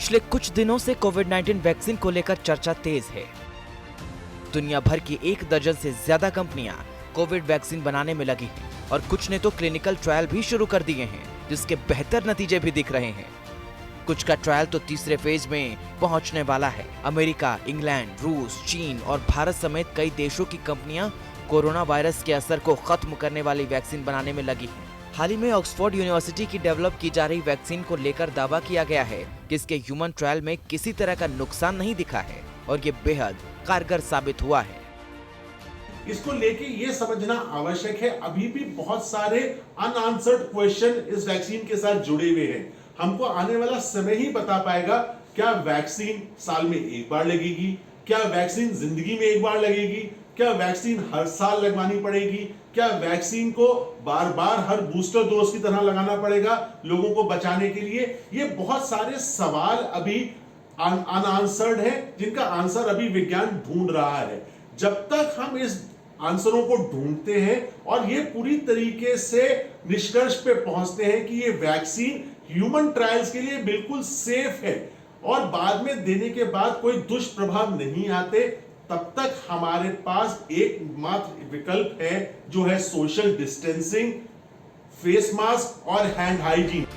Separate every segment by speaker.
Speaker 1: पिछले कुछ दिनों से कोविड-19 वैक्सीन को लेकर चर्चा तेज है। दुनिया भर की 1 दर्जन से ज्यादा कंपनियां कोविड वैक्सीन बनाने में लगी हैं और कुछ ने तो क्लिनिकल ट्रायल भी शुरू कर दिए हैं, जिसके बेहतर नतीजे भी दिख रहे हैं। कुछ का ट्रायल तो तीसरे फेज में पहुंचने वाला है। अमेरिका, इंग्लैंड, रूस, चीन और भारत समेत कई देशों की कंपनियां कोरोना वायरस के असर को खत्म करने वाली वैक्सीन बनाने में लगी हैं। हाल ही में ऑक्सफोर्ड यूनिवर्सिटी की डेवलप की जा रही वैक्सीन को लेकर दावा किया गया है कि इसके ह्यूमन ट्रायल में किसी तरह का नुकसान नहीं दिखा है और ये बेहद कारगर साबित हुआ है।
Speaker 2: इसको लेके ये समझना आवश्यक है, अभी भी बहुत सारे अनआंसर्ड क्वेश्चन इस वैक्सीन के साथ जुड़े हुए हैं। हमको आने वाला समय ही बता पाएगा, क्या वैक्सीन साल में एक बार लगेगी, क्या वैक्सीन जिंदगी में एक बार लगेगी, क्या वैक्सीन हर साल लगवानी पड़ेगी, क्या वैक्सीन को बार बार हर बूस्टर डोज की तरह लगाना पड़ेगा लोगों को बचाने के लिए। ये बहुत सारे सवाल अभी अनआंसर्ड है, जिनका आंसर अभी विज्ञान ढूंढ रहा है। जब तक हम इस आंसरों को ढूंढते हैं और ये पूरी तरीके से निष्कर्ष पे पहुंचते हैं कि ये वैक्सीन ह्यूमन ट्रायल्स के लिए बिल्कुल सेफ है और बाद में देने के बाद कोई दुष्प्रभाव नहीं आते, तब तक हमारे पास एकमात्र विकल्प है, जो है सोशल डिस्टेंसिंग, फेस मास्क और हैंड हाइजीन।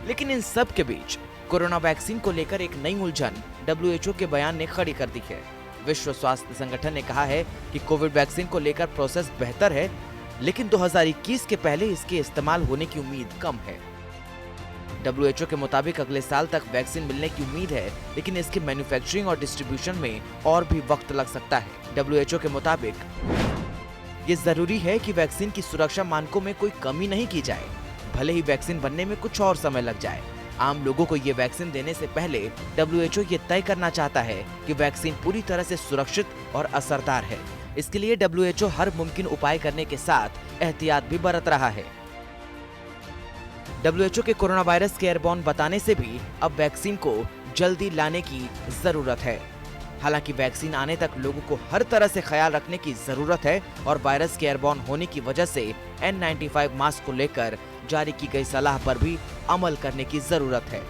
Speaker 1: लेकिन इन सब के बीच कोरोना वैक्सीन को लेकर एक नई उलझन WHO के बयान ने खड़ी कर दी है। विश्व स्वास्थ्य संगठन ने कहा है कि कोविड वैक्सीन को लेकर प्रोसेस बेहतर है, लेकिन 2021 के पहले इसके इस्तेमाल होने की उम्मीद कम है। WHO के मुताबिक अगले साल तक वैक्सीन मिलने की उम्मीद है, लेकिन इसके मैन्युफैक्चरिंग और डिस्ट्रीब्यूशन में और भी वक्त लग सकता है। WHO के मुताबिक ये जरूरी है कि वैक्सीन की सुरक्षा मानकों में कोई कमी नहीं की जाए, भले ही वैक्सीन बनने में कुछ और समय लग जाए। आम लोगों को ये वैक्सीन देने से पहले WHO ये तय करना चाहता है कि वैक्सीन पूरी तरह से सुरक्षित और असरदार है। इसके लिए WHO हर मुमकिन उपाय करने के साथ एहतियात भी बरत रहा है। WHO के कोरोना वायरस के एयरबॉर्न बताने से भी अब वैक्सीन को जल्दी लाने की जरूरत है। हालांकि वैक्सीन आने तक लोगों को हर तरह से ख्याल रखने की जरूरत है और वायरस के एयरबॉर्न होने की वजह से N95 मास्क को लेकर जारी की गई सलाह पर भी अमल करने की जरूरत है।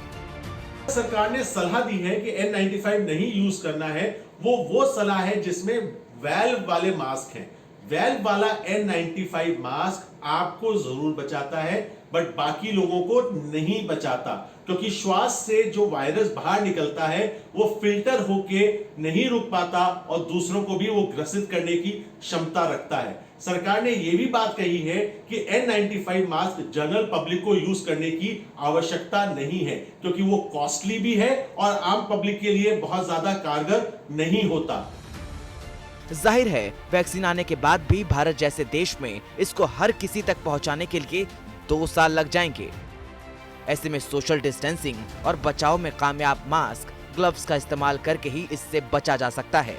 Speaker 2: सरकार ने सलाह दी है कि N95 नहीं यूज करना है। वो सलाह है जिसमें वैल्व वाले मास्क हैं। वैल्व वाला N95 मास्क आपको जरूर बचाता है, बट बाकी लोगों को नहीं बचाता, क्योंकि श्वास से जो वायरस बाहर निकलता है वो फिल्टर होके नहीं रुक पाता और दूसरों को भी वो ग्रसित करने की क्षमता रखता है। सरकार ने ये भी बात कही है कि N95 मास्क जनरल पब्लिक को यूज करने की आवश्यकता नहीं है, क्योंकि वो कॉस्टली भी है और आम पब्लिक के लिए बहुत ज्यादा कारगर नहीं होता।
Speaker 1: जाहिर है, वैक्सीन आने के बाद भी भारत जैसे देश में इसको हर किसी तक पहुंचाने के लिए 2 साल लग जाएंगे। ऐसे में सोशल डिस्टेंसिंग और बचाव में कामयाब मास्क, ग्लव्स का इस्तेमाल करके ही इससे बचा जा सकता है।